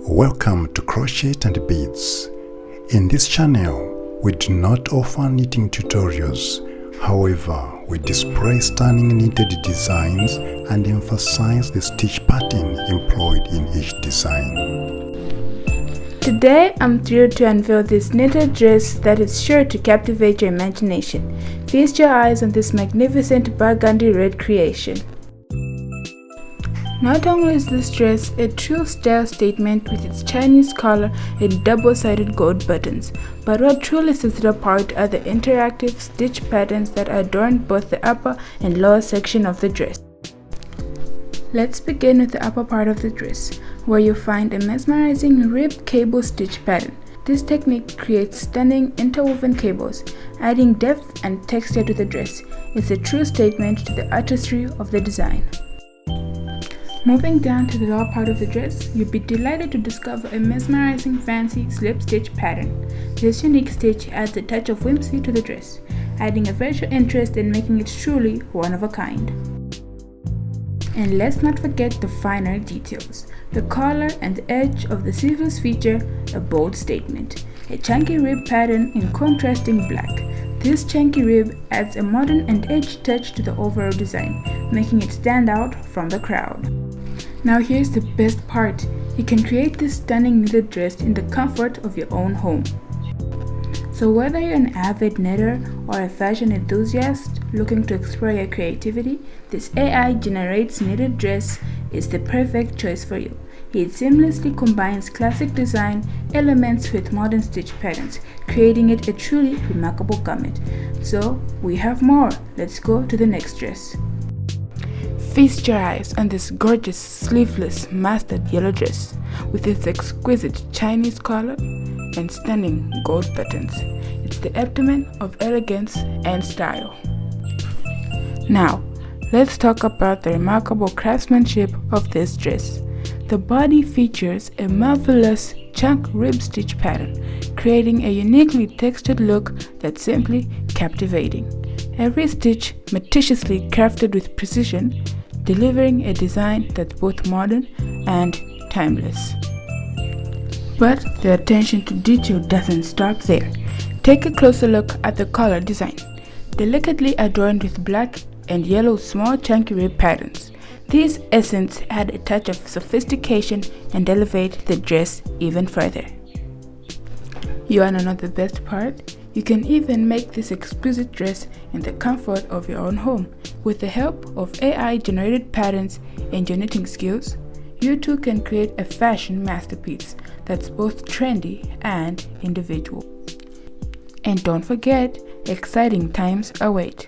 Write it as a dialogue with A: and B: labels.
A: Welcome to Crochet and Beads. In this channel, we do not offer knitting tutorials. However, we display stunning knitted designs and emphasize the stitch pattern employed in each design.
B: Today, I'm thrilled to unveil this knitted dress that is sure to captivate your imagination. Feast your eyes on this magnificent burgundy red creation. Not only is this dress a true style statement with its Chinese collar and double-sided gold buttons, but what truly sets it apart are the interactive stitch patterns that adorn both the upper and lower section of the dress. Let's begin with the upper part of the dress, where you'll find a mesmerizing ribbed cable stitch pattern. This technique creates stunning interwoven cables, adding depth and texture to the dress. It's a true statement to the artistry of the design. Moving down to the lower part of the dress, you'll be delighted to discover a mesmerizing fancy slip stitch pattern. This unique stitch adds a touch of whimsy to the dress, adding a visual interest and making it truly one of a kind. And let's not forget the finer details. The collar and the edge of the sleeves feature a bold statement, a chunky rib pattern in contrasting black. This chunky rib adds a modern and edgy touch to the overall design, making it stand out from the crowd. Now here's the best part. You can create this stunning knitted dress in the comfort of your own home. So whether you're an avid knitter or a fashion enthusiast looking to explore your creativity, this AI generates knitted dress is the perfect choice for you. It seamlessly combines classic design elements with modern stitch patterns, creating it a truly remarkable garment. So we have more. Let's go to the next dress. Feast your eyes on this gorgeous sleeveless mustard yellow dress with its exquisite Chinese collar and stunning gold buttons. It's the epitome of elegance and style. Now, let's talk about the remarkable craftsmanship of this dress. The body features a marvelous chunk rib stitch pattern, creating a uniquely textured look that's simply captivating. Every stitch meticulously crafted with precision, delivering a design that's both modern and timeless. But the attention to detail doesn't stop there. Take a closer look at the collar design, delicately adorned with black and yellow small chunky rib patterns. These accents add a touch of sophistication and elevate the dress even further. You wanna know the best part? You can even make this exquisite dress in the comfort of your own home. With the help of AI-generated patterns and your knitting skills, you too can create a fashion masterpiece that's both trendy and individual. And don't forget, exciting times await.